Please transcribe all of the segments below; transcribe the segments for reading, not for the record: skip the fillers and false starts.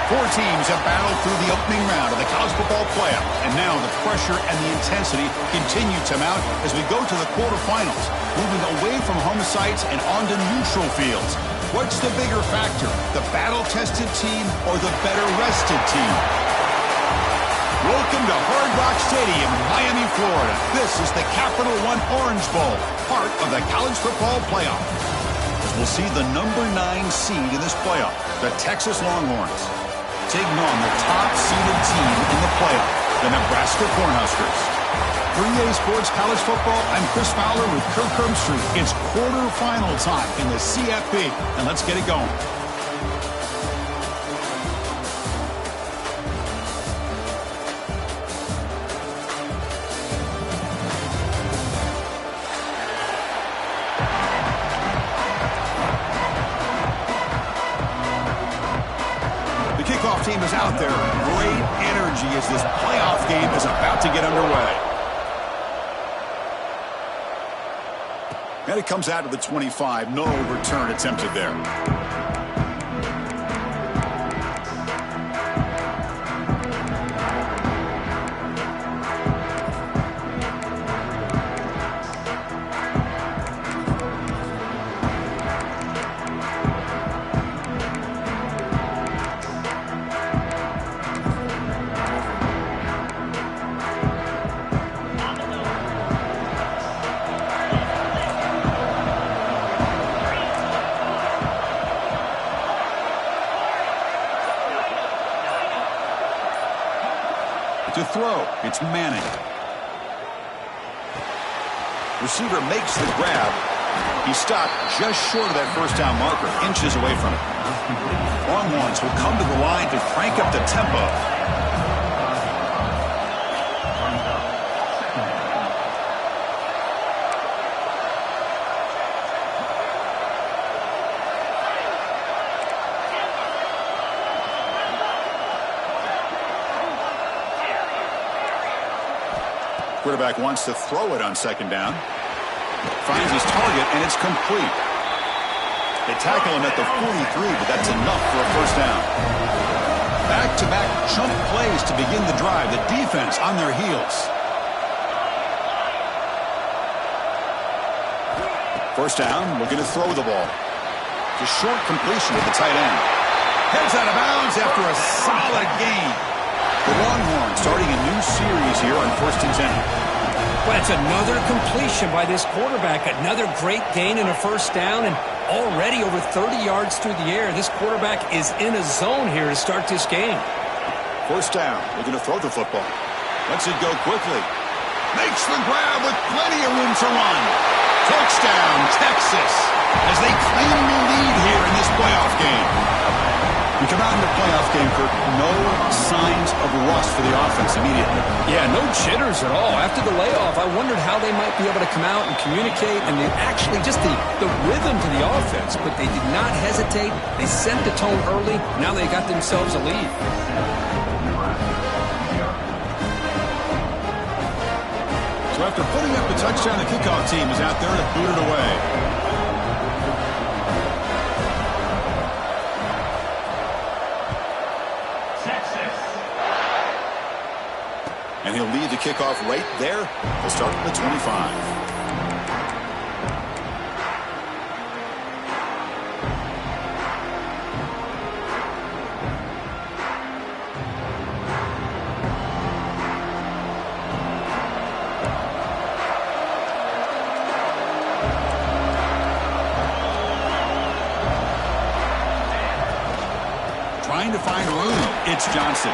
Four teams have battled through the opening round of the college football playoff, and now the pressure and the intensity continue to mount as we go to the quarterfinals, moving away from home sites and onto neutral fields. What's the bigger factor, the battle-tested team or the better-rested team? Welcome to Hard Rock Stadium, Miami, Florida. This is the Capital One Orange Bowl, part of the college football playoff. As we'll see the number 9 seed in this playoff, the Texas Longhorns, taking on the top-seeded team in the playoff, the Nebraska Cornhuskers. 3A Sports College Football, I'm Chris Fowler with Kirk Herbstreit. It's quarterfinal time in the CFB, and let's get it going. Team is out there. Great energy as this playoff game is about to get underway. And it comes out to the 25. No return attempted there. To throw, it's Manning. Receiver makes the grab. He stopped just short of that first down marker, inches away from it. Longhorns will come to the line to crank up the tempo. Quarterback wants to throw it on second down. Finds his target, and it's complete. They tackle him at the 43, but that's enough for a first down. Back-to-back chunk plays to begin the drive. The defense on their heels. First down, looking to throw the ball. Just short completion with the tight end. Heads out of bounds after a solid gain. The Longhorns starting a new series here on 1st and 10. Well, it's another completion by this quarterback. Another great gain in a first down, and already over 30 yards through the air. This quarterback is in a zone here to start this game. First down, looking to throw the football. Lets it go quickly. Makes the grab with plenty of room to run. Touchdown, Texas, as they claim the lead here in this playoff game. You come out in the playoff game, Kirk, no signs of rust for the offense immediately. Yeah, no jitters at all. After the layoff, I wondered how they might be able to come out and communicate, and actually just the rhythm to the offense. But they did not hesitate. They set the tone early. Now they got themselves a lead. So after putting up the touchdown, the kickoff team is out there to boot it away. And he'll lead the kickoff right there. He'll start at the 25. Trying to find room. It's Johnson.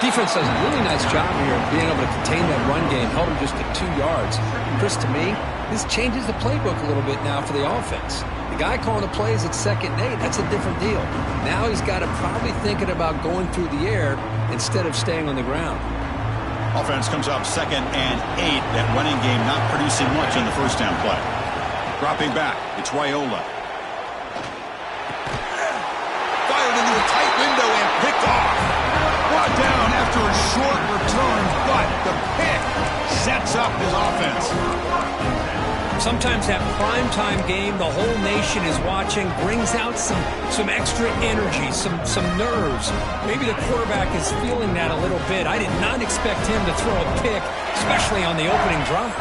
Defense does a really nice job here of being able to contain that run game, held him just to 2 yards. And Chris, to me, this changes the playbook a little bit now for the offense. The guy calling the plays at 2nd and 8, that's a different deal. Now he's got to probably thinking about going through the air instead of staying on the ground. Offense comes up 2nd and 8. That running game not producing much on the first down play. Dropping back, it's Raiola. Fired into a tight window and picked off. Brought down after a short return, but the pick sets up his offense. Sometimes that primetime game, the whole nation is watching, brings out some extra energy, some nerves. Maybe the quarterback is feeling that a little bit. I did not expect him to throw a pick, especially on the opening drive.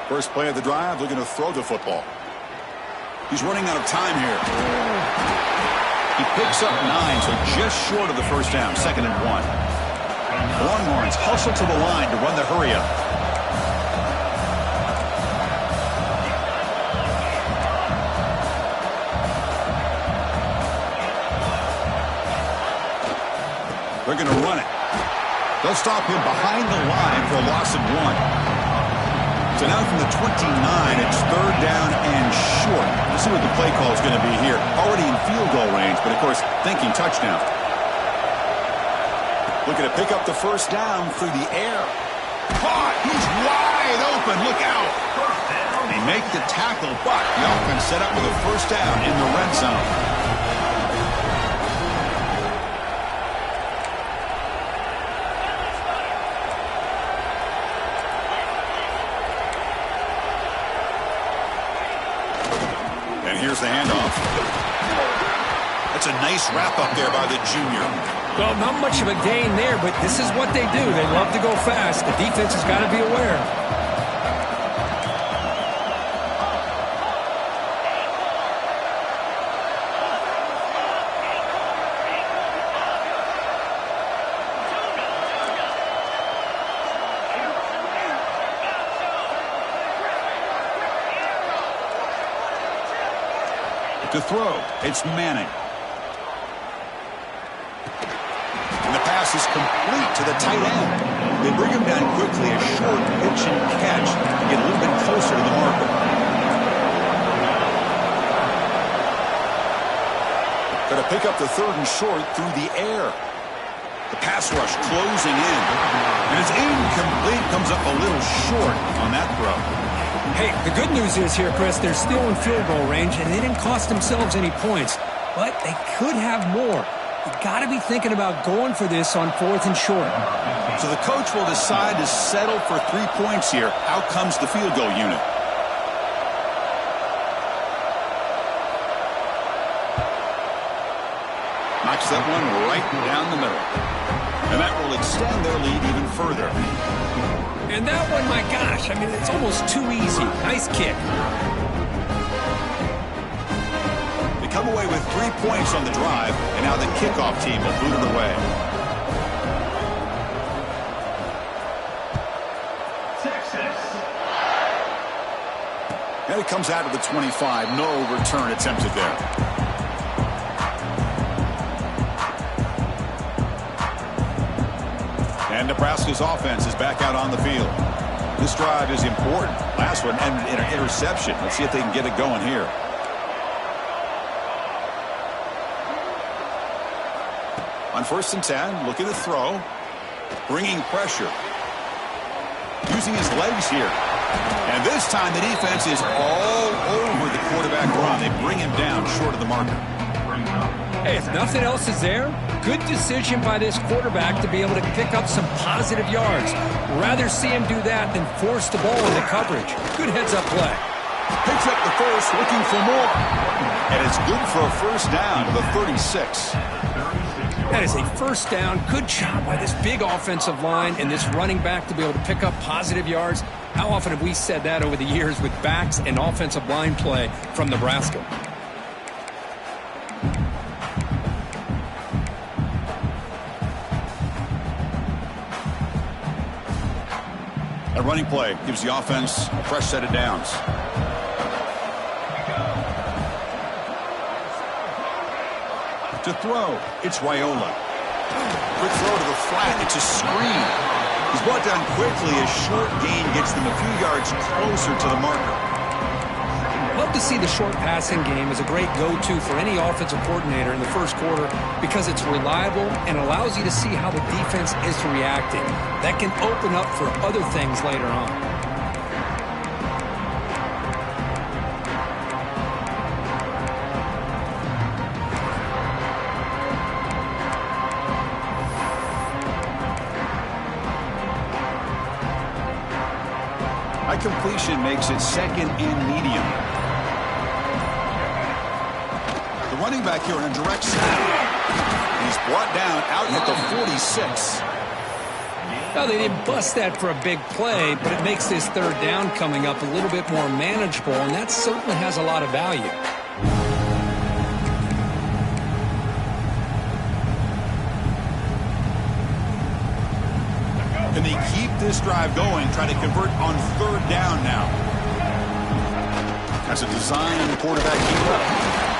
First play of the drive, looking to throw the football. He's running out of time here. He picks up 9, so just short of the first down, 2nd and 1. Longhorns hustle to the line to run the hurry-up. They're going to run it. They'll stop him behind the line for a loss of 1. So now from the 29, it's 3rd down and short. Let's see what the play call is going to be here. Already in field goal range, but of course, thinking touchdown. Looking to pick up the first down through the air. Caught! He's wide open. Look out! They make the tackle, but the offense set up with a first down in the red zone. Here's the handoff. That's a nice wrap-up there by the junior. Well, not much of a gain there, but this is what they do. They love to go fast. The defense has got to be aware. To throw, it's Manning. And the pass is complete to the tight end. They bring him down quickly, a short pitch and catch to get a little bit closer to the marker. Got to pick up the 3rd and short through the air. The pass rush closing in. And it's incomplete, comes up a little short on that throw. Hey, the good news is here, Chris, they're still in field goal range, and they didn't cost themselves any points. But they could have more. You got to be thinking about going for this on 4th and short. So the coach will decide to settle for 3 points here. Out comes the field goal unit. Knocks that one right down the middle. And that will extend their lead even further. And that one, my gosh, I mean, it's almost too easy. Nice kick. They come away with 3 points on the drive, and now the kickoff team will boot it away. Texas. And it comes out of the 25. No return attempted there. And Nebraska's offense is back out on the field. This drive is important. Last one ended in an interception. Let's see if they can get it going here. On 1st and 10, looking to throw. Bringing pressure. Using his legs here. And this time the defense is all over the quarterback run. They bring him down short of the marker. Hey, if nothing else is there, good decision by this quarterback to be able to pick up some positive yards. Rather see him do that than force the ball into coverage. Good heads-up play. Picks up the first, looking for more. And it's good for a first down to the 36. That is a first down. Good job by this big offensive line and this running back to be able to pick up positive yards. How often have we said that over the years with backs and offensive line play from Nebraska? A running play gives the offense a fresh set of downs. To throw, it's Raiola. Quick throw to the flat, it's a screen. He's brought down quickly. A short gain gets them a few yards closer to the marker. Love to see the short passing game as a great go-to for any offensive coordinator in the first quarter because it's reliable and allows you to see how the defense is reacting. That can open up for other things later on. That completion makes it second and medium. The running back here in a direct snap. He's brought down out at the 46. Well, they didn't bust that for a big play, but it makes this third down coming up a little bit more manageable, and that certainly has a lot of value. Can they keep this drive going, trying to convert on third down now? That's a design quarterback keep up.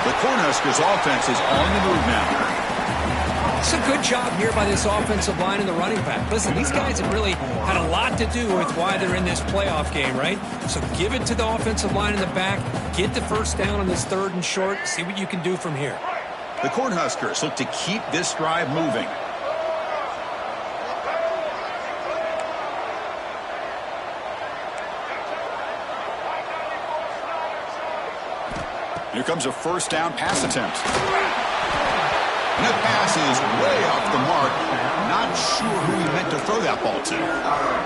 The Cornhuskers offense is on the move now. It's a good job here by this offensive line and the running back. Listen, these guys have really had a lot to do with why they're in this playoff game, right? So give it to the offensive line in the back. Get the first down on this third and short. See what you can do from here. The Cornhuskers look to keep this drive moving. Here comes a first down pass attempt. And that pass is way off the mark. Not sure who he meant to throw that ball to.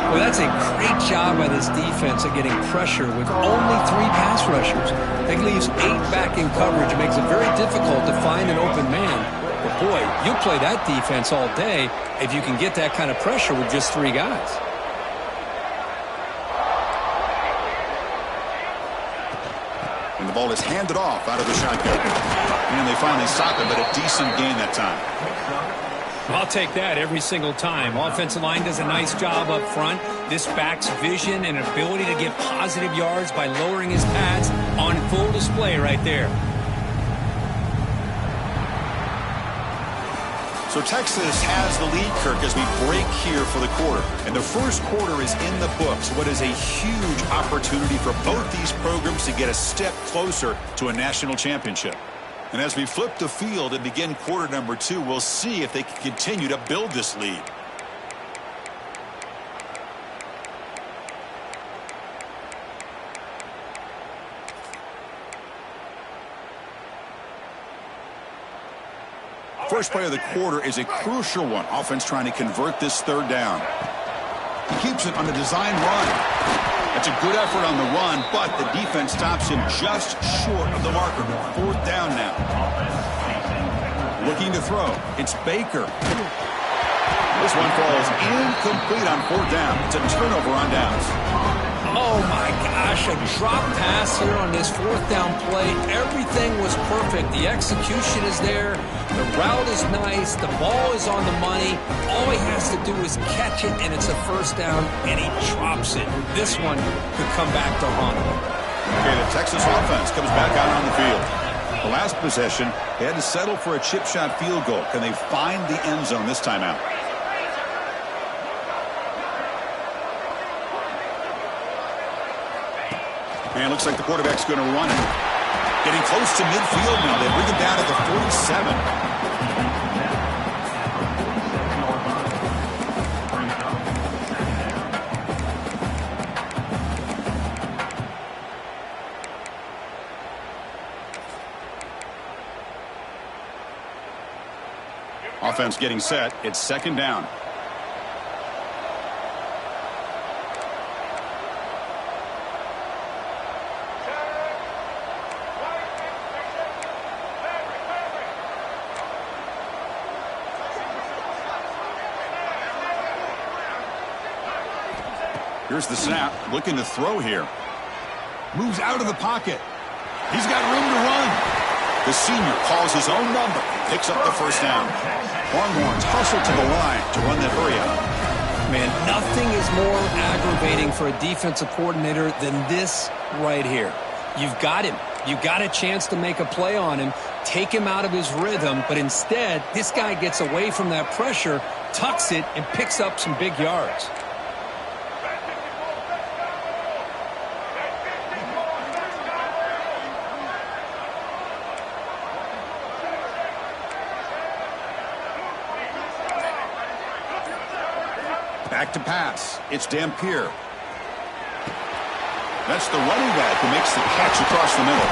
Well, that's a great job by this defense of getting pressure with only 3 pass rushers. That leaves 8 back in coverage. It makes it very difficult to find an open man. But boy, you'll play that defense all day if you can get that kind of pressure with just 3 guys. And the ball is handed off out of the shotgun. And they finally stop it, but a decent gain that time. I'll take that every single time. Offensive line does a nice job up front. This back's vision and ability to get positive yards by lowering his pads on full display right there. So Texas has the lead, Kirk, as we break here for the quarter. And the first quarter is in the books. What is a huge opportunity for both these programs to get a step closer to a national championship. And as we flip the field and begin quarter number 2, we'll see if they can continue to build this lead. First play of the quarter is a crucial one. Offense trying to convert this third down. He keeps it on the design run. That's a good effort on the run, but the defense stops him just short of the marker. Fourth down now. Looking to throw. It's Baker. This one falls incomplete on fourth down. It's a turnover on downs. Oh my gosh, a drop pass here on this fourth down play. Everything was perfect. The execution is there. The route is nice. The ball is on the money. All he has to do is catch it, and it's a first down, and he drops it. This one could come back to haunt him. Okay, the Texas offense comes back out on the field. The last possession, they had to settle for a chip shot field goal. Can they find the end zone this time out? And it looks like the quarterback's going to run it. Getting close to midfield now. They bring him down at the 47. Offense getting set. It's second down. Here's the snap, looking to throw here. Moves out of the pocket. He's got room to run. The senior calls his own number, picks up the first down. Longhorns hustle to the line to run that hurry up. Man, nothing is more aggravating for a defensive coordinator than this right here. You've got him. You've got a chance to make a play on him, take him out of his rhythm, but instead, this guy gets away from that pressure, tucks it, and picks up some big yards. Back to pass. It's Dampier. That's the running back who makes the catch across the middle.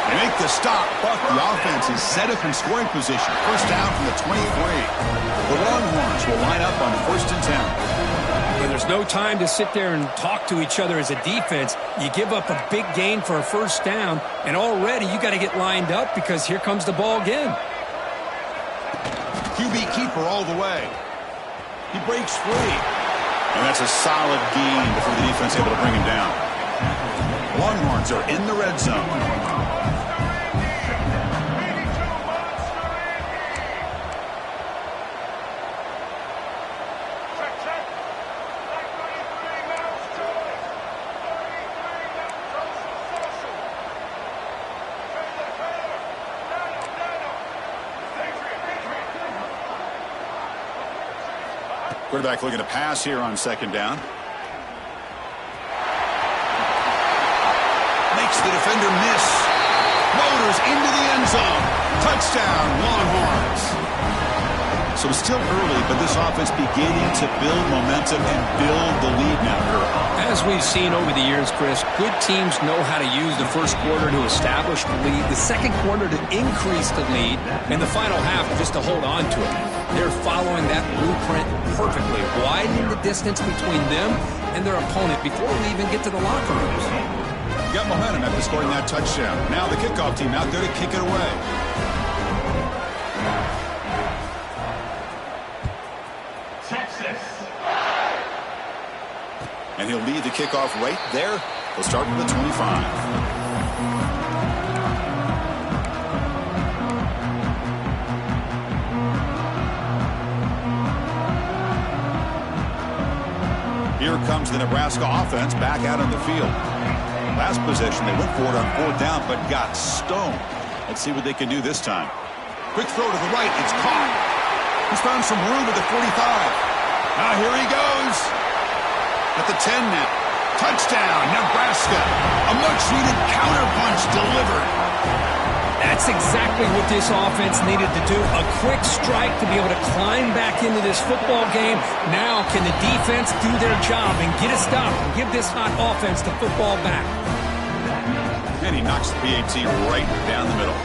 They make the stop, but the offense is set up in scoring position. First down from the 23. The Longhorns will line up on first and 10. And there's There's no time to sit there and talk to each other as a defense. You give up a big gain for a first down, and already you got to get lined up because here comes the ball again. QB keeper all the way. He breaks free. And that's a solid gain before the defense able to bring him down. Longhorns are in the red zone. Quarterback looking to pass here on second down. Makes the defender miss. Motors into the end zone. Touchdown, Longhorns. So it's still early, but this offense beginning to build momentum and build the lead now. As we've seen over the years, Chris, good teams know how to use the first quarter to establish the lead, the second quarter to increase the lead, and the final half just to hold on to it. They're following that blueprint perfectly, widening the distance between them and their opponent before we even get to the locker rooms. Got momentum after scoring that touchdown. Now the kickoff team out there to kick it away. Texas. And he'll lead the kickoff right there. He'll start with the 25. Here comes the Nebraska offense back out on the field. Last possession, they went for it on fourth down, but got stoned. Let's see what they can do this time. Quick throw to the right. It's caught. He's found some room at the 45. Now here he goes. At the 10 now. Touchdown, Nebraska. A much-needed counterpunch delivered. That's exactly what this offense needed to do. A quick strike to be able to climb back into this football game. Now can the defense do their job and get a stop and give this hot offense the football back? And he knocks the PAT right down the middle.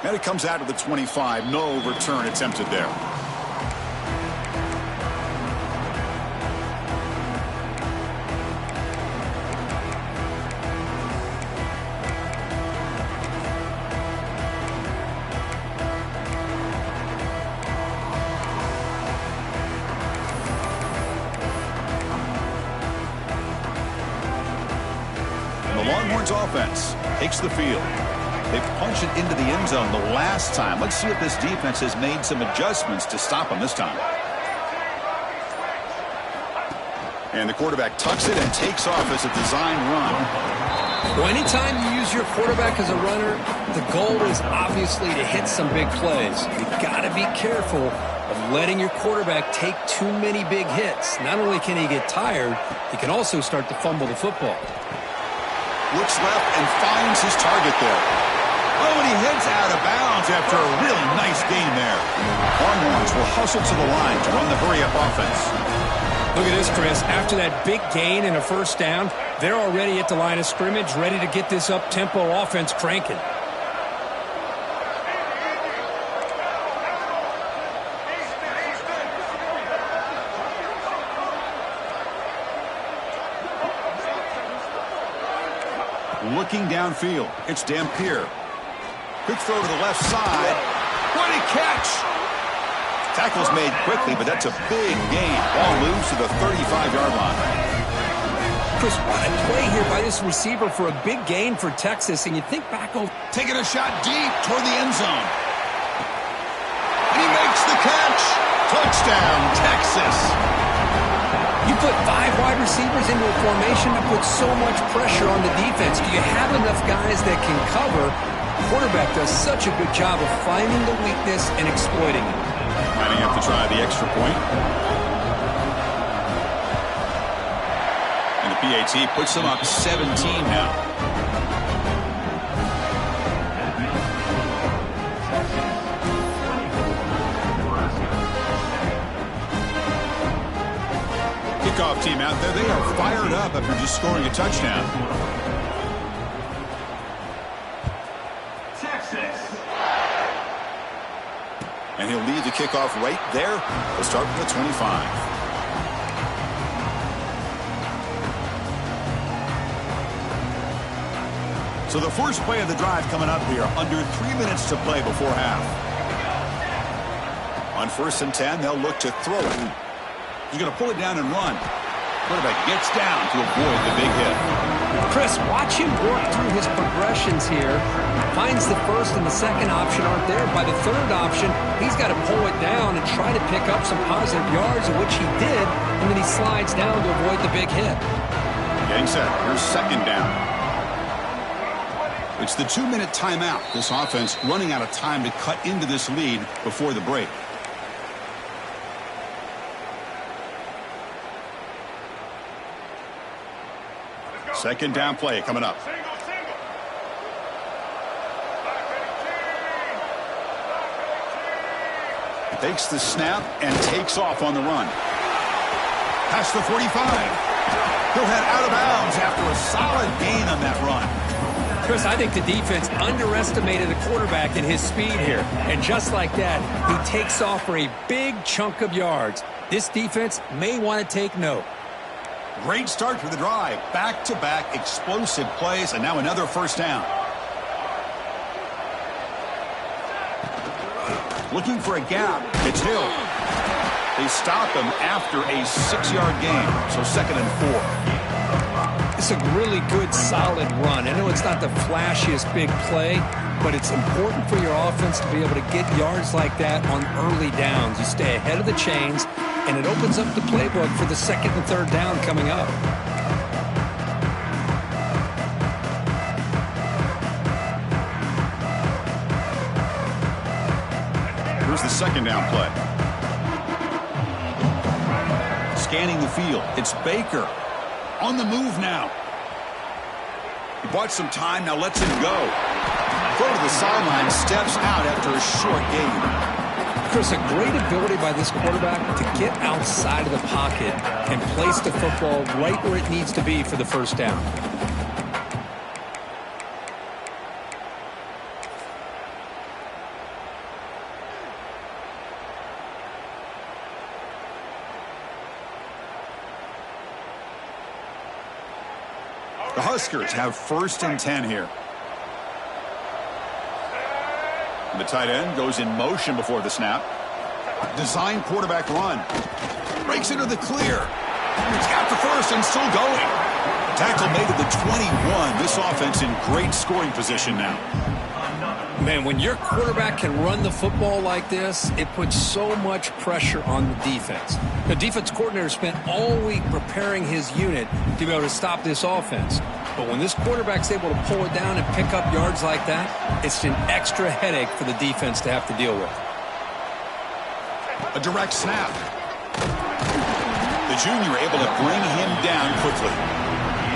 And it comes out to the 25. No return attempted there. Longhorns offense takes the field. They punch it into the end zone the last time. Let's see if this defense has made some adjustments to stop them this time. And the quarterback tucks it and takes off as a design run. Well, anytime you use your quarterback as a runner, the goal is obviously to hit some big plays. You've got to be careful of letting your quarterback take too many big hits. Not only can he get tired, he can also start to fumble the football. Looks left and finds his target there. Oh, and he heads out of bounds after a really nice gain there. Longhorns will hustle to the line to run the hurry-up offense. Look at this, Chris. After that big gain and a first down, they're already at the line of scrimmage, ready to get this up-tempo offense cranking. Looking downfield, it's Dampier. Quick throw to the left side. What a catch! Tackle's made quickly, but that's a big gain. Ball moves to the 35-yard line. Chris, what a play here by this receiver for a big gain for Texas. And you think back over... Taking a shot deep toward the end zone. And he makes the catch. Touchdown, Texas. You put 5 wide receivers into a formation that puts so much pressure on the defense. Do you have enough guys that can cover? The quarterback does such a good job of finding the weakness and exploiting it. Might have to try the extra point. And the PAT puts them up 17 now. Kickoff team out there. They are fired up after just scoring a touchdown. Texas. And he'll lead the kickoff right there. He'll start from the 25. So the first play of the drive coming up here. Under 3 minutes to play before half. On 1st and 10, they'll look to throw it. He's going to pull it down and run. Quarterback gets down to avoid the big hit. Chris, watch him work through his progressions here. Finds the first and the second option aren't there. By the third option, he's got to pull it down and try to pick up some positive yards, of which he did, and then he slides down to avoid the big hit. Getting set. Here's 2nd down. It's the 2-minute timeout. This offense running out of time to cut into this lead before the break. Second down play coming up. Takes the snap and takes off on the run. Past the 45. He'll head out of bounds after a solid gain on that run. Chris, I think the defense underestimated the quarterback and his speed here. And just like that, he takes off for a big chunk of yards. This defense may want to take note. Great start to the drive. Back-to-back explosive plays, and now another 1st down. Looking for a gap. It's Hill. They stop him after a 6-yard gain, so 2nd and 4. It's a really good, solid run. I know it's not the flashiest big play, but it's important for your offense to be able to get yards like that on early downs. You stay ahead of the chains, and it opens up the playbook for the 2nd and 3rd down coming up. Here's the 2nd down play. Scanning the field. It's Baker. On the move now. He bought some time, now lets him go. Go to the sideline, steps out after a short gain. Chris, a great ability by this quarterback to get outside of the pocket and place the football right where it needs to be for the 1st down. The Huskers have 1st and 10 here. The tight end goes in motion before the snap. Design quarterback run. Breaks into the clear. He's got the first and still going. Tackle made at the 21. This offense in great scoring position now. Man, when your quarterback can run the football like this, it puts so much pressure on the defense. The defense coordinator spent all week preparing his unit to be able to stop this offense. But when this quarterback's able to pull it down and pick up yards like that, it's an extra headache for the defense to have to deal with. A direct snap. The junior able to bring him down quickly.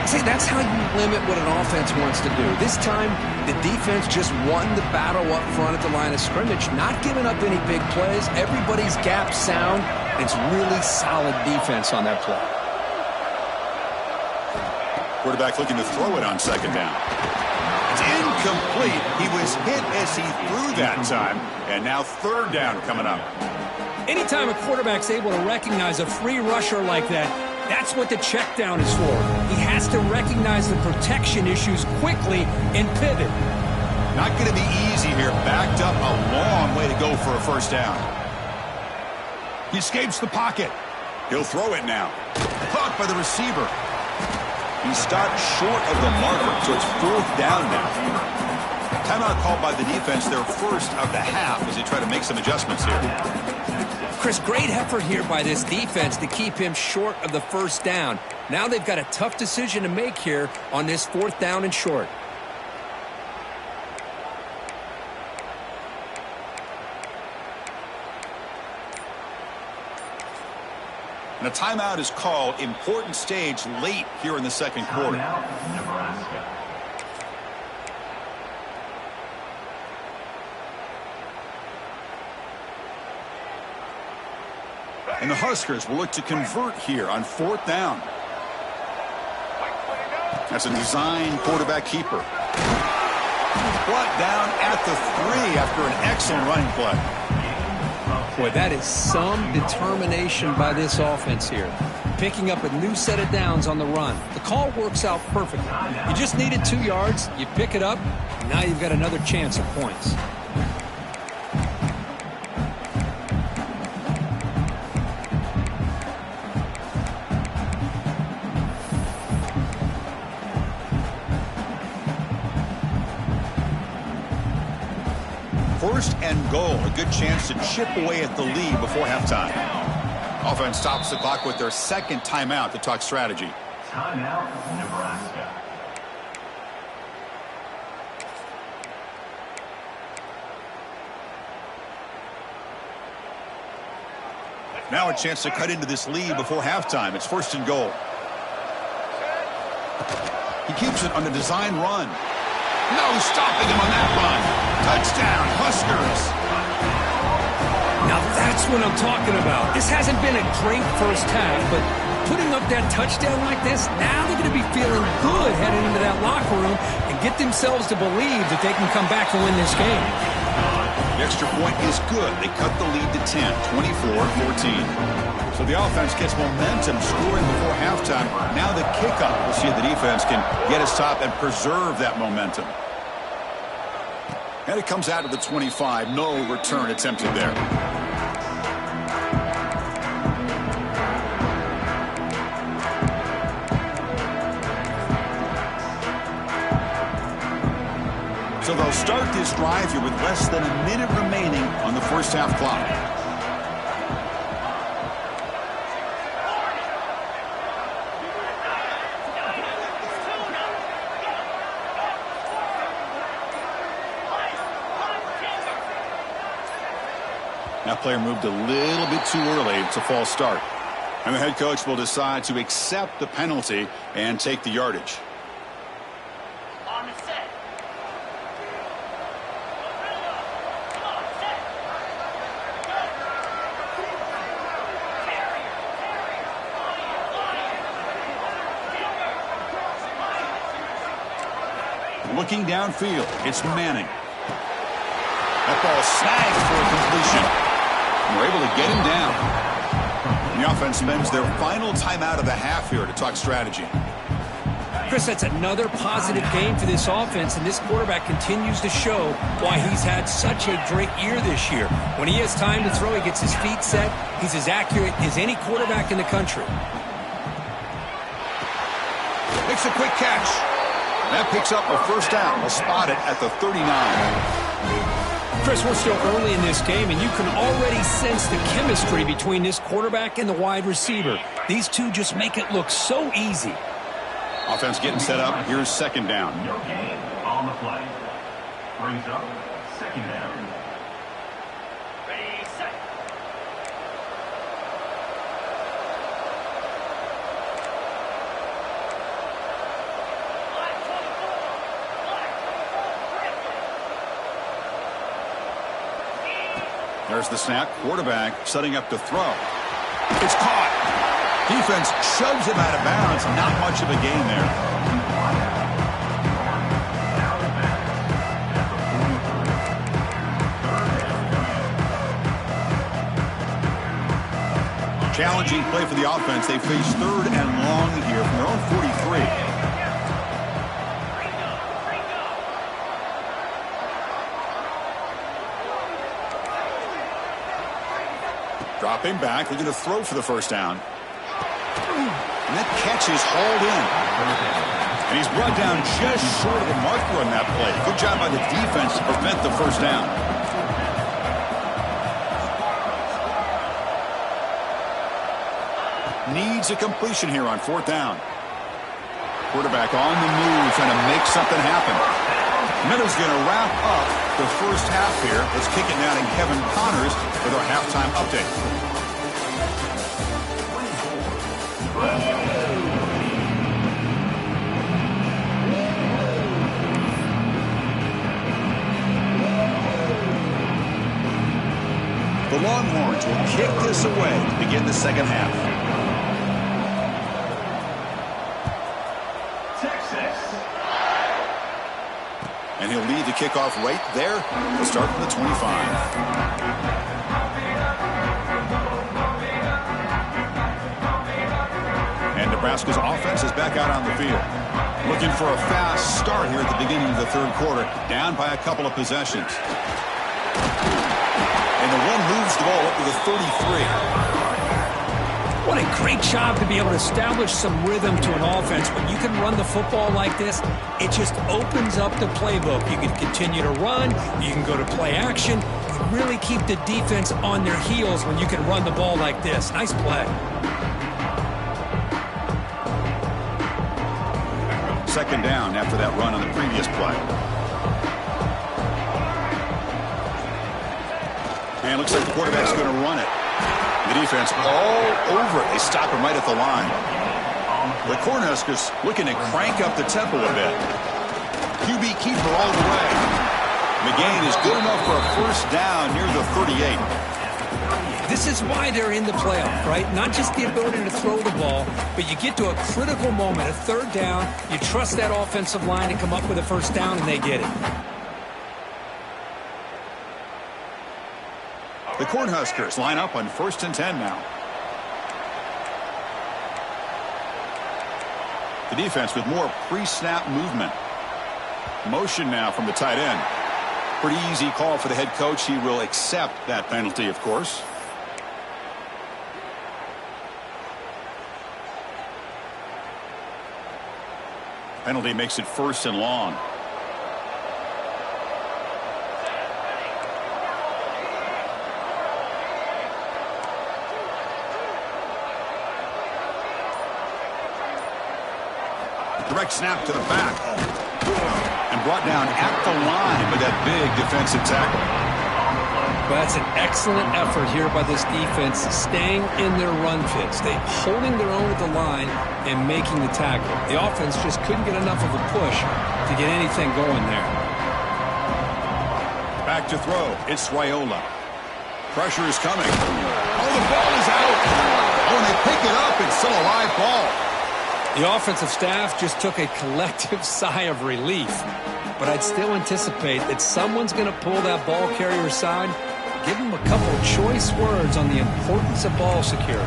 See, that's how you limit what an offense wants to do. This time, the defense just won the battle up front at the line of scrimmage, not giving up any big plays. Everybody's gap sound. It's really solid defense on that play. Quarterback looking to throw it on 2nd down. It's incomplete. He was hit as he threw that time. And now 3rd down coming up. Anytime a quarterback's able to recognize a free rusher like that, that's what the check down is for. He has to recognize the protection issues quickly and pivot. Not going to be easy here. Backed up a long way to go for a 1st down. He escapes the pocket. He'll throw it now. Caught by the receiver. He stopped short of the marker, so it's 4th down now. Timeout called by the defense, their 1st of the half as they try to make some adjustments here. Chris, great effort here by this defense to keep him short of the 1st down. Now they've got a tough decision to make here on this 4th down and short. And a timeout is called. Important stage late here in the 2nd quarter. Nebraska. And the Huskers will look to convert here on 4th down. That's a design quarterback keeper. Brought down at the 3 after an excellent running play. Boy, that is some determination by this offense here. Picking up a new set of downs on the run. The call works out perfectly. You just needed 2 yards. You pick it up. And now you've got another chance at points. First and goal, a good chance to chip away at the lead before halftime. Offense stops the clock with their second timeout to talk strategy. Timeout, Nebraska. Now a chance to cut into this lead before halftime. It's first and goal. He keeps it on the design run. No stopping him on that run. Touchdown, Huskers. Now that's what I'm talking about. This hasn't been a great first half, but putting up that touchdown like this, now they're going to be feeling good heading into that locker room and get themselves to believe that they can come back and win this game. The extra point is good. They cut the lead to 10, 24-14. So the offense gets momentum scoring before halftime. Now the kickoff. We'll see if the defense can get a stop and preserve that momentum. And it comes out of the 25. No return attempted there. So they'll start this drive here with less than a minute remaining on the first half clock. That player moved a little bit too early. It's a false start. And the head coach will decide to accept the penalty and take the yardage. Looking downfield, it's Manning. That ball snagged for a completion. We're able to get him down. And the offense spends their final timeout of the half here to talk strategy. Chris, that's another positive game for this offense, and this quarterback continues to show why he's had such a great year this year. When he has time to throw, he gets his feet set. He's as accurate as any quarterback in the country. Makes a quick catch. That picks up a first down. We'll spot it at the 39. Chris, we're still early in this game, and you can already sense the chemistry between this quarterback and the wide receiver. These two just make it look so easy. Offense getting set up. Here's second down. No gain on the play. Brings up second down. Ready, set. There's the snap. Quarterback setting up to throw. It's caught. Defense shoves him out of bounds. Not much of a gain there. Challenging play for the offense. They face third and long here from their own 43. Dropping back, looking to throw for the first down. And that catch is hauled in. And he's brought down just short of the marker on that play. Good job by the defense to prevent the first down. Needs a completion here on fourth down. Quarterback on the move, trying to make something happen. Miller's going to wrap up the first half here. Let's kick it now to Kevin Connors with our halftime update. The Longhorns will kick this away to begin the second half. And he'll lead the kickoff right there. He'll start from the 25. Nebraska's offense is back out on the field. Looking for a fast start here at the beginning of the third quarter. Down by a couple of possessions. And the one moves the ball up to the 33. What a great job to be able to establish some rhythm to an offense. When you can run the football like this, it just opens up the playbook. You can continue to run. You can go to play action. You really keep the defense on their heels when you can run the ball like this. Nice play. Second down after that run on the previous play. And looks like the quarterback's going to run it. The defense all over it. They stop him right at the line. The Cornhuskers looking to crank up the tempo a bit. QB keeper all the way. The gain is good enough for a first down near the 38. This is why they're in the playoff, right? Not just the ability to throw the ball, but you get to a critical moment, a third down, you trust that offensive line to come up with a first down, and they get it. The Cornhuskers line up on 1st and 10 now. The defense with more pre-snap movement. Motion now from the tight end. Pretty easy call for the head coach. He will accept that penalty, of course. Penalty makes it 1st and long. Direct snap to the back. And brought down at the line with that big defensive tackle. Well, that's an excellent effort here by this defense, staying in their run fits. They holding their own at the line and making the tackle. The offense just couldn't get enough of a push to get anything going there. Back to throw. It's Raiola. Pressure is coming. Oh, the ball is out. Oh, and they pick it up. It's still a live ball. The offensive staff just took a collective sigh of relief. But I'd still anticipate that someone's going to pull that ball carrier aside, give him a couple of choice words on the importance of ball security.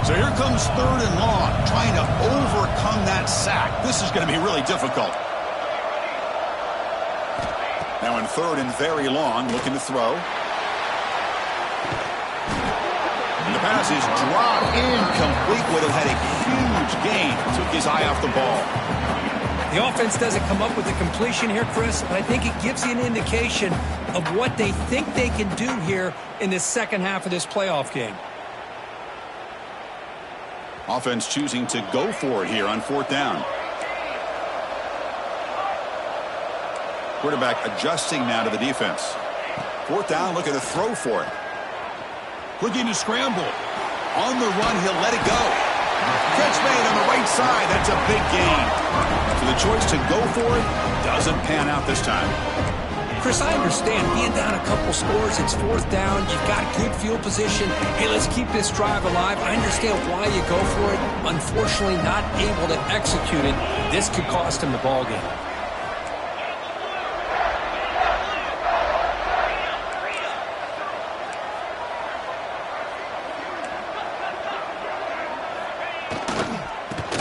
So here comes 3rd and long, trying to overcome that sack. This is going to be really difficult. Now in 3rd and very long, looking to throw. And the pass is dropped incomplete. Would have had a huge gain. Took his eye off the ball. The offense doesn't come up with the completion here, Chris, but I think it gives you an indication of what they think they can do here in the second half of this playoff game. Offense choosing to go for it here on 4th down. Quarterback adjusting now to the defense. 4th down, looking to throw for it. Looking to scramble. On the run, he'll let it go. Catch made on the right side. That's a big gain. So the choice to go for it doesn't pan out this time. Chris, I understand being down a couple scores. It's 4th down. You've got good field position. Hey, let's keep this drive alive. I understand why you go for it. Unfortunately, not able to execute it. This could cost him the ball game.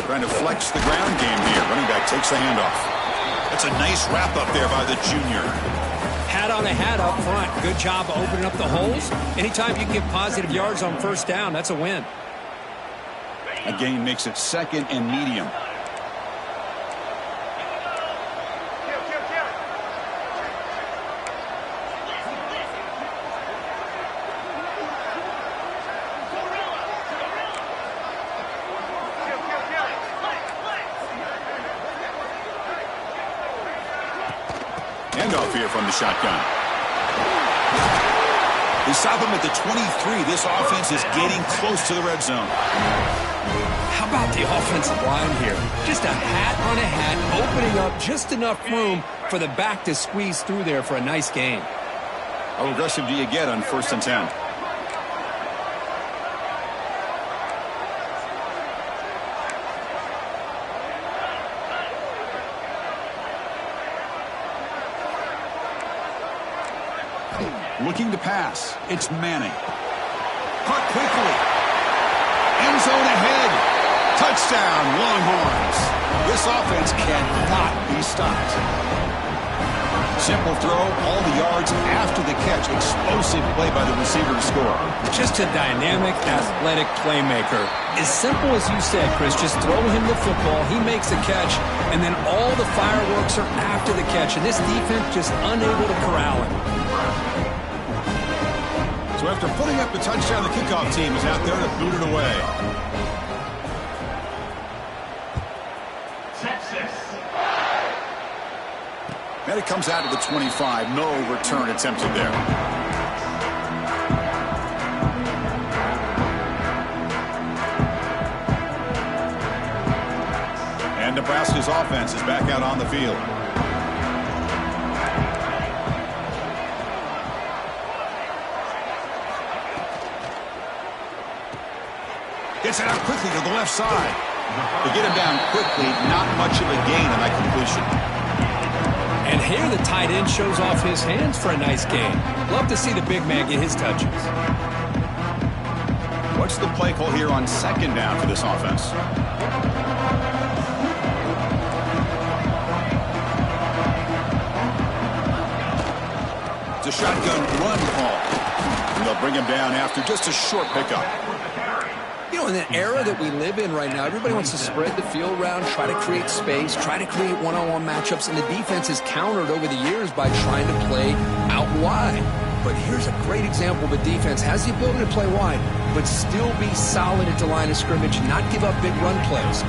Trying to flex the ground game here. Running back takes the handoff. That's a nice wrap up there by the junior. Hat on a hat up front. Good job opening up the holes. Anytime you can get positive yards on 1st down, that's a win. A gain makes it 2nd and medium. Handoff here from the shotgun. They stop him at the 23. This offense is getting close to the red zone. How about the offensive line here? Just a hat on a hat, opening up just enough room for the back to squeeze through there for a nice gain. How aggressive do you get on 1st and 10? Looking to pass. It's Manning. Caught quickly. End zone ahead. Touchdown, Longhorns. This offense cannot be stopped. Simple throw, all the yards after the catch. Explosive play by the receiver to score. Just a dynamic, athletic playmaker. As simple as you said, Chris, just throw him the football, he makes a catch, and then all the fireworks are after the catch, and this defense just unable to corral him. So after putting up the touchdown, the kickoff team is out there to boot it away. And it comes out of the 25. No return attempted there. And Nebraska's offense is back out on the field. Gets it out quickly to the left side. They get him down quickly. Not much of a gain on that completion. And here the tight end shows off his hands for a nice gain. Love to see the big man get his touches. What's the play call here on second down for this offense? It's a shotgun run call. And they'll bring him down after just a short pickup. You know, in the era that we live in right now, everybody wants to spread the field around, try to create space, try to create one-on-one matchups, and the defense is countered over the years by trying to play out wide. But here's a great example of a defense has the ability to play wide, but still be solid at the line of scrimmage, not give up big run plays.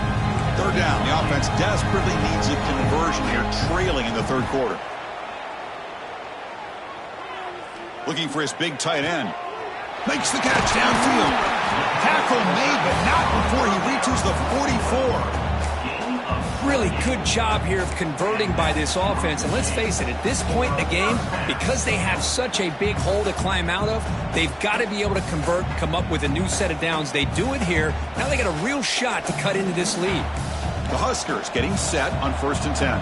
Third down. The offense desperately needs a conversion here, trailing in the third quarter. Looking for his big tight end. Makes the catch downfield. Tackle made, but not before he reaches the 44. Really good job here of converting by this offense. And let's face it, at this point in the game, because they have such a big hole to climb out of, they've got to be able to convert, come up with a new set of downs. They do it here. Now they got a real shot to cut into this lead. The Huskers getting set on 1st and 10.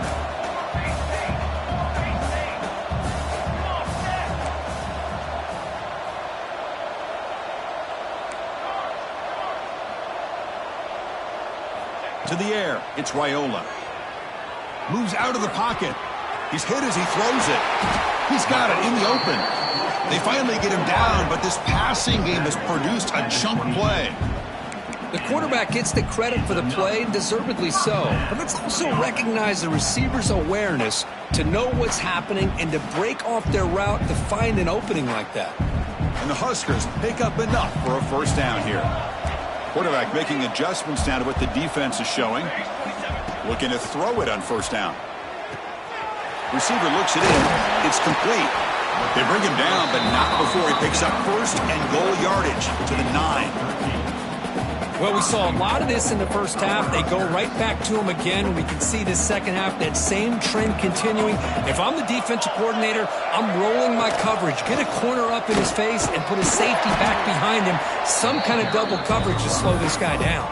To the air, it's Raiola. Moves out of the pocket. He's hit as he throws it. He's got it in the open. They finally get him down, but this passing game has produced a chunk play. The quarterback gets the credit for the play, deservedly so. But let's also recognize the receiver's awareness to know what's happening and to break off their route to find an opening like that. And the Huskers pick up enough for a first down here. Quarterback making adjustments down to what the defense is showing. Looking to throw it on first down. Receiver looks it in. It's complete. They bring him down, but not before he picks up first and goal yardage to the 9. Well, we saw a lot of this in the first half. They go right back to him again, and we can see the second half, that same trend continuing. If I'm the defensive coordinator, I'm rolling my coverage. Get a corner up in his face and put a safety back behind him. Some kind of double coverage to slow this guy down.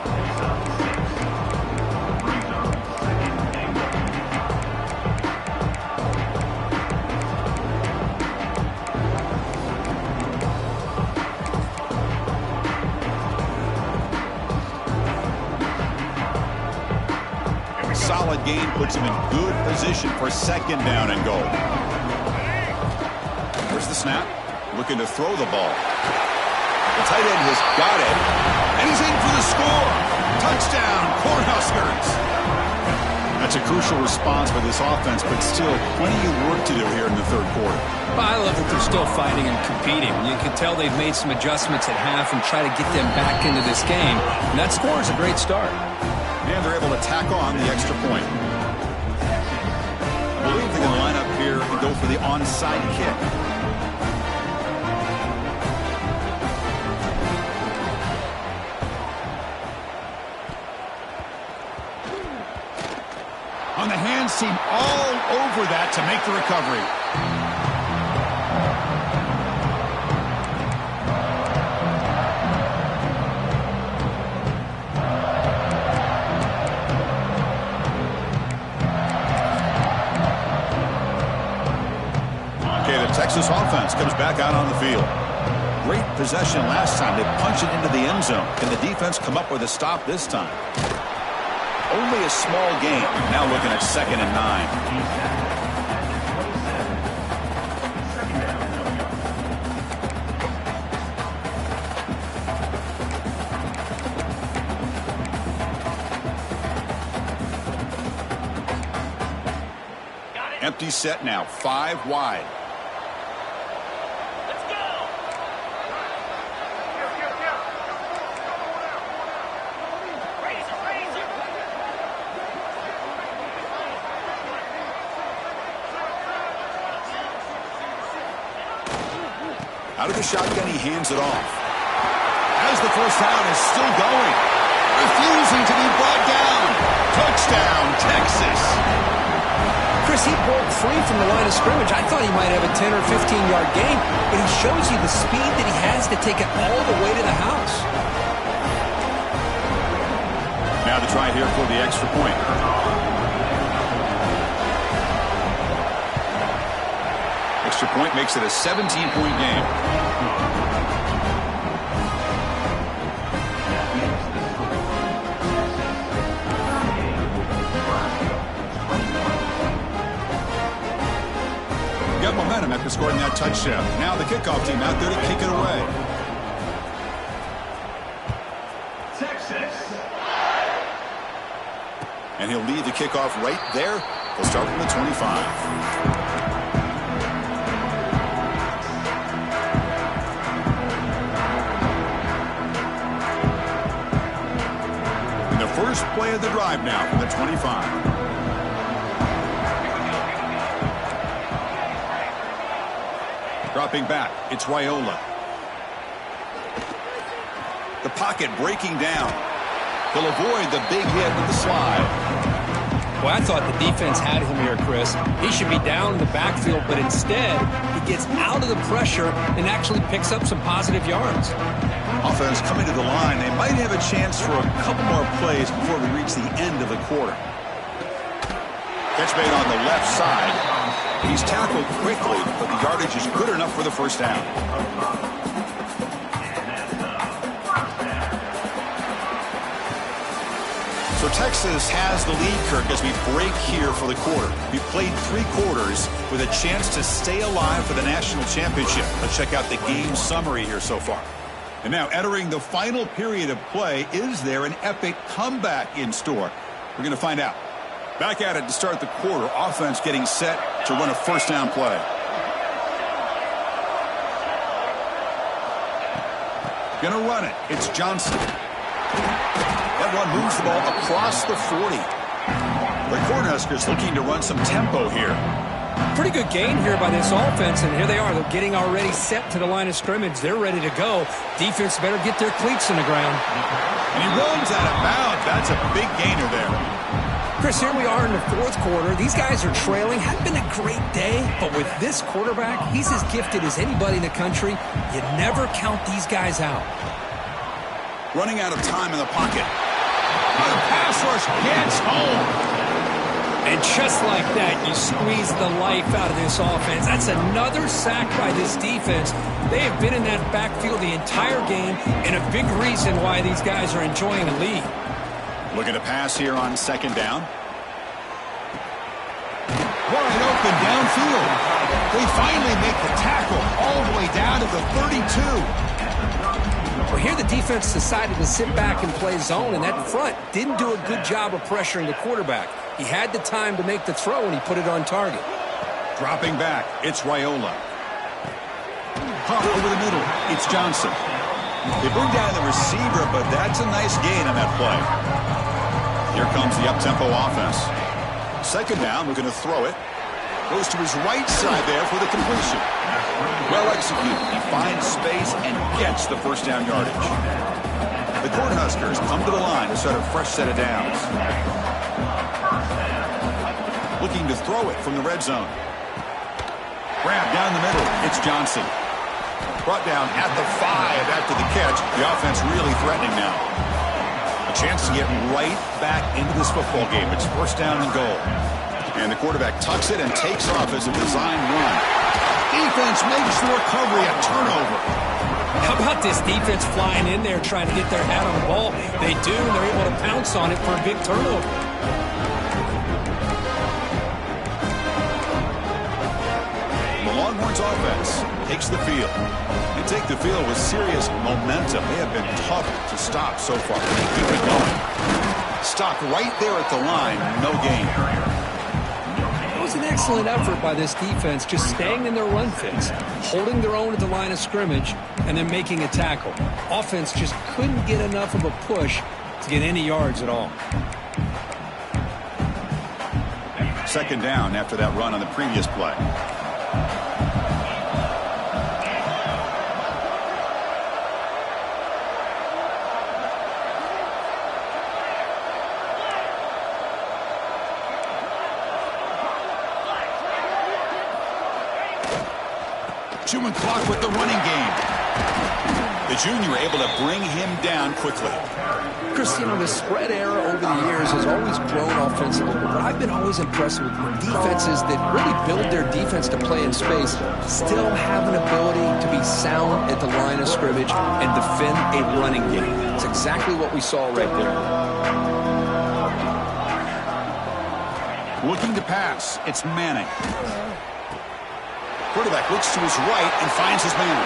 Solid gain puts him in good position for second down and goal. Here's the snap. Looking to throw the ball. The tight end has got it. And he's in for the score. Touchdown, Cornhuskers. That's a crucial response for this offense, but still plenty of work to do here in the third quarter. Well, I love that they're still fighting and competing. You can tell they've made some adjustments at half and try to get them back into this game. And that score is a great start. And they're able to tack on the extra point. I believe they're going to line up here and go for the onside kick. On the hands team all over that to make the recovery. Texas offense comes back out on the field. Great possession last time. They punch it into the end zone. Can the defense come up with a stop this time? only a small gain. Now looking at 2nd and 9. Empty set now, 5 wide. Let's go. Out of the shotgun, he hands it off. As the first down is still going. Refusing to be brought down. Touchdown, Texas. Chris, he broke free from the line of scrimmage. I thought he might have a 10 or 15-yard gain, but he shows you the speed that he has to take it all the way to the house. Now the try here for the extra point. Extra point makes it a 17-point game. Got momentum after scoring that touchdown. Now the kickoff team out there to kick it away. Texas. And he'll lead the kickoff right there. He'll start from the 25. And the first play of the drive now from the 25. Dropping back, it's Raiola. The pocket breaking down. He'll avoid the big hit with the slide. Well, I thought the defense had him here, Chris. He should be down in the backfield, but instead, he gets out of the pressure and actually picks up some positive yards. Offense coming to the line. They might have a chance for a couple more plays before we reach the end of the quarter. Catch made on the left side. He's tackled quickly, but the yardage is good enough for the first down. So Texas has the lead, Kirk, as we break here for the quarter. We've played 3 quarters with a chance to stay alive for the national championship. Let's check out the game summary here so far. And now entering the final period of play, is there an epic comeback in store? We're going to find out. Back at it to start the quarter. Offense getting set to run a first down play. Going to run it. It's Johnson. That run moves the ball across the 40. The Cornhuskers looking to run some tempo here. Pretty good gain here by this offense, and here they are. They're getting already set to the line of scrimmage. They're ready to go. Defense better get their cleats in the ground. And he runs out of bounds. That's a big gainer there. Chris, here we are in the 4th quarter. These guys are trailing. Hadn't been a great day, but with this quarterback, he's as gifted as anybody in the country. You never count these guys out. Running out of time in the pocket. The pass rush gets home. And just like that, you squeeze the life out of this offense. That's another sack by this defense. They have been in that backfield the entire game, and a big reason why these guys are enjoying the lead. Looking to pass here on 2nd down. Wide open downfield. They finally make the tackle all the way down to the 32. Well, here the defense decided to sit back and play zone, and that front didn't do a good job of pressuring the quarterback. He had the time to make the throw, and he put it on target. Dropping back, it's Raiola. Pop over the middle, it's Johnson. They bring down the receiver, but that's a nice gain on that play. Here comes the up-tempo offense. 2nd down, we're going to throw it. Goes to his right side there for the completion. Well executed. He finds space and gets the first down yardage. The Cornhuskers come to the line to start a fresh set of downs. Looking to throw it from the red zone. Grab down the middle. It's Johnson. Brought down at the 5 after the catch. The offense really threatening now. A chance to get right back into this football game. It's first down and goal. And the quarterback tucks it and takes off as a design run. Defense makes the recovery a turnover. How about got this defense flying in there trying to get their hat on the ball. They do, and they're able to pounce on it for a big turnover. The Longhorns offense takes the field. They take the field with serious momentum. They have been tough to stop so far. They keep it going. Stopped right there at the line. No gain. It was an excellent effort by this defense, just staying in their run fits, holding their own at the line of scrimmage, and then making a tackle. Offense just couldn't get enough of a push to get any yards at all. Second down after that run on the previous play. Chewing clock with the running game. The junior able to bring him down quickly. Chris, you know, the spread era over the years has always grown offensively, but I've been always impressed with defenses that really build their defense to play in space, still have an ability to be sound at the line of scrimmage and defend a running game. It's exactly what we saw right there. Looking to pass. It's Manning. Quarterback looks to his right and finds his man.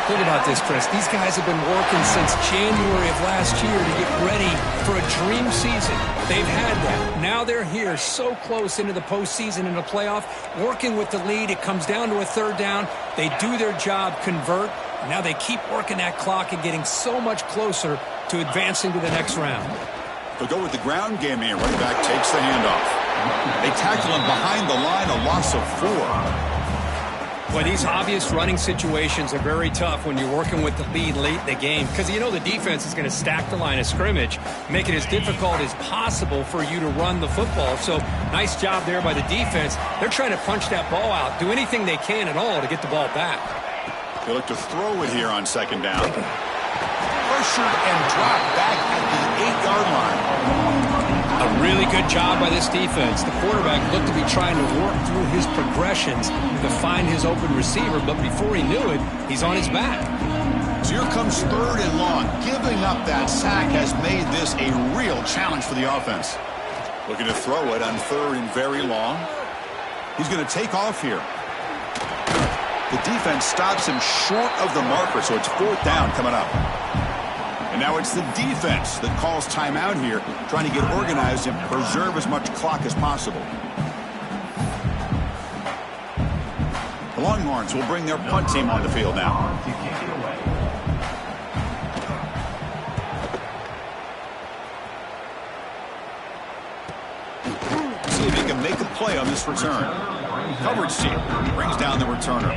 Think about this, Chris. These guys have been working since January of last year to get ready for a dream season. They've had that. Now they're here so close into the postseason and the playoff, working with the lead. It comes down to a third down. They do their job, convert. Now they keep working that clock and getting so much closer to advancing to the next round. They'll go with the ground game here. Running back takes the handoff. They tackle him behind the line, a loss of 4. Well, these obvious running situations are very tough when you're working with the lead late in the game because you know the defense is going to stack the line of scrimmage, make it as difficult as possible for you to run the football. So nice job there by the defense. They're trying to punch that ball out, do anything they can at all to get the ball back. They look to throw it here on second down. Pressured and dropped back at the 8-yard line. A really good job by this defense. The quarterback looked to be trying to work through his progressions to find his open receiver, but before he knew it, he's on his back. So here comes third and long. Giving up that sack has made this a real challenge for the offense. Looking to throw it on third and very long. He's going to take off here. The defense stops him short of the marker, so it's fourth down coming up. And now it's the defense that calls timeout here, trying to get organized and preserve as much clock as possible. The Longhorns will bring their punt team on the field now. See if he can make a play on this return. Coverage team brings down the returner.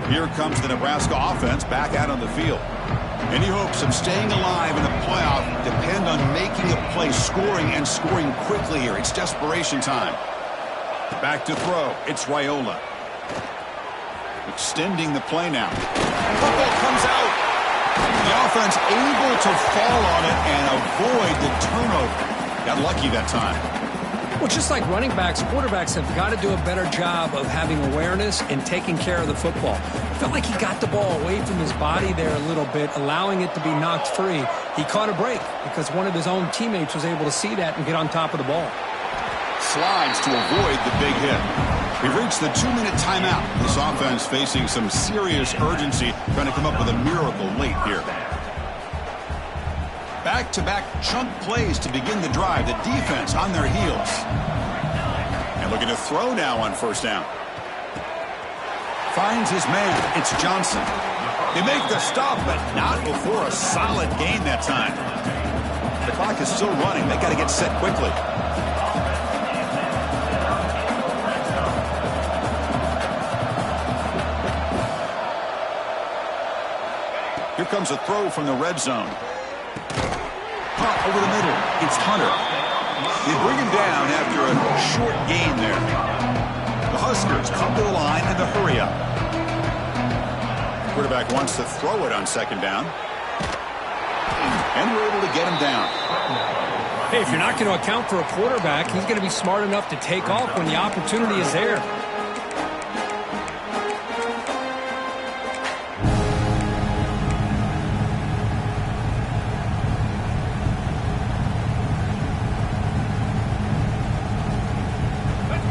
Here comes the Nebraska offense back out on the field. Any hopes of staying alive in the playoff depend on making a play, scoring and scoring quickly here. It's desperation time. Back to throw. It's Raiola. Extending the play now. Football comes out. The offense able to fall on it and avoid the turnover. Got lucky that time. Well, just like running backs, quarterbacks have got to do a better job of having awareness and taking care of the football. Felt like he got the ball away from his body there a little bit, allowing it to be knocked free. He caught a break because one of his own teammates was able to see that and get on top of the ball. Slides to avoid the big hit. We've reached the 2-minute timeout. This offense facing some serious urgency, trying to come up with a miracle late here. Back-to-back chunk plays to begin the drive. The defense on their heels. And looking to throw now on first down. Finds his man. It's Johnson. They make the stop, but not before a solid gain that time. The clock is still running. They got to get set quickly. Here comes a throw from the red zone. Over the middle, it's Hunter. They bring him down after a short gain there. The Huskers come to the line in the hurry up. Quarterback wants to throw it on second down. And we're able to get him down. Hey, if you're not going to account for a quarterback, he's going to be smart enough to take off when the opportunity is there.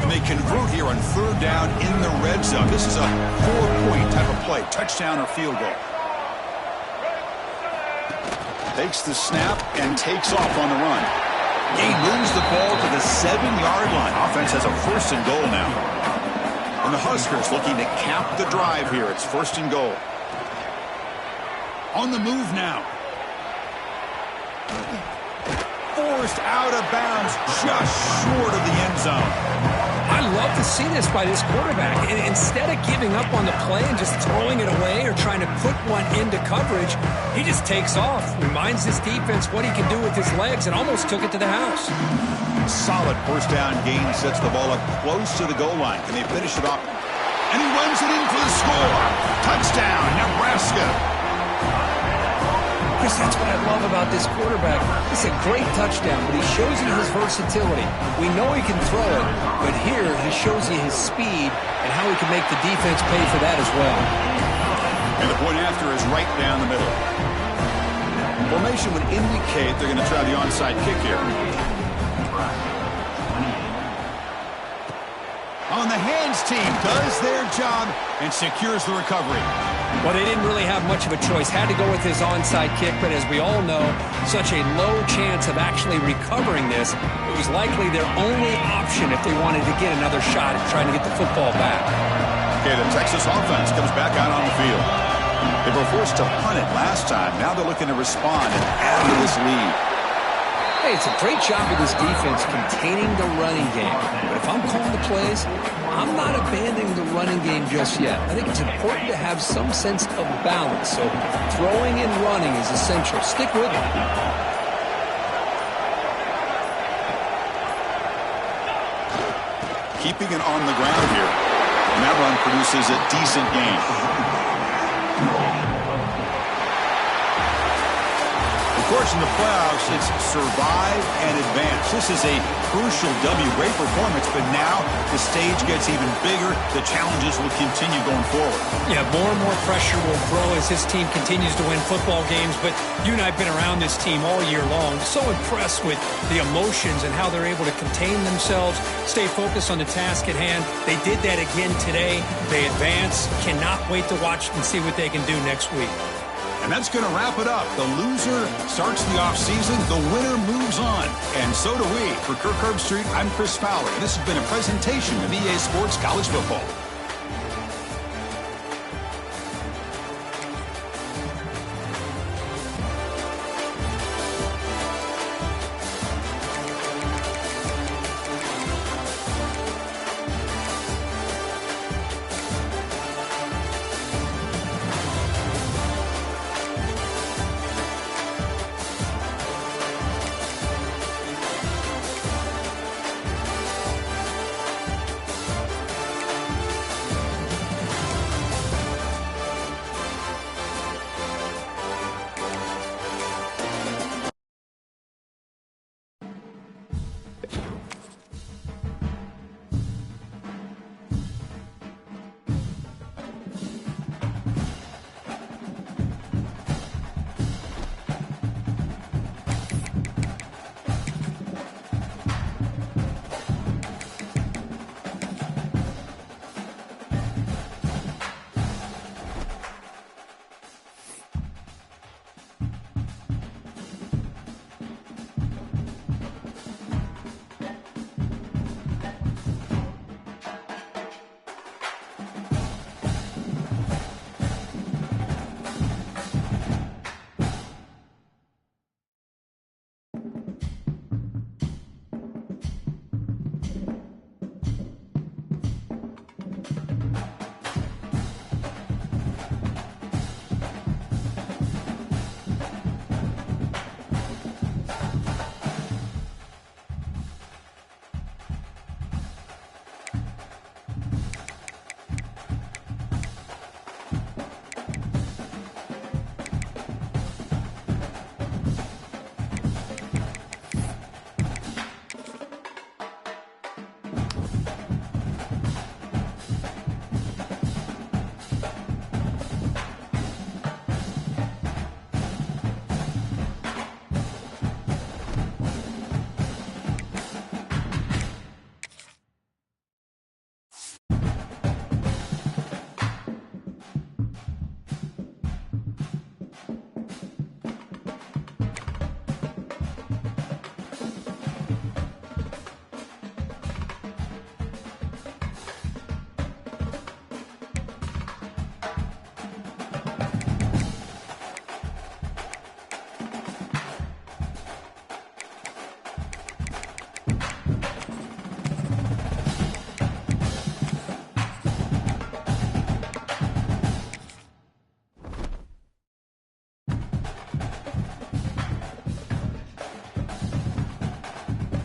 And they convert here on third down in the red zone. This is a 4-point type of play, touchdown or field goal. Takes the snap and takes off on the run. He moves the ball to the 7-yard line. Offense has a 1st and goal now. And the Huskers looking to cap the drive here. It's 1st and goal. On the move now. Forced out of bounds, just short of the end zone. I love to see this by this quarterback. And instead of giving up on the play and just throwing it away or trying to put one into coverage, he just takes off, reminds his defense what he can do with his legs, and almost took it to the house. Solid 1st down gain, sets the ball up close to the goal line. Can they finish it off? And he runs it in for the score. Touchdown, Nebraska. Chris, that's what I love about this quarterback. It's a great touchdown, but he shows you his versatility. We know he can throw it, but here he shows you his speed and how he can make the defense pay for that as well. And the point after is right down the middle. Formation would indicate they're going to try the onside kick here. On the hands team does their job and secures the recovery. Well, they didn't really have much of a choice. Had to go with his onside kick, but as we all know, such a low chance of actually recovering this. It was likely their only option if they wanted to get another shot at trying to get the football back. Okay, the Texas offense comes back out on the field. They were forced to punt it last time. Now they're looking to respond and add to this lead. Hey, it's a great job of this defense containing the running game. But if I'm calling the plays, I'm not abandoning the running game just yet. I think it's important to have some sense of balance. So throwing and running is essential. Stick with it. Keeping it on the ground here. And that run produces a decent gain. Of course, in the playoffs, it's survive and advance. This is a crucial W. Great performance, but now the stage gets even bigger. The challenges will continue going forward. Yeah, more and more pressure will grow as his team continues to win football games, but you and I have been around this team all year long. So impressed with the emotions and how they're able to contain themselves, stay focused on the task at hand. They did that again today. They advance. Cannot wait to watch and see what they can do next week. And that's going to wrap it up. The loser starts the offseason. The winner moves on. And so do we. For Kirk Herbstreit, I'm Chris Fowler. This has been a presentation of EA Sports College Football.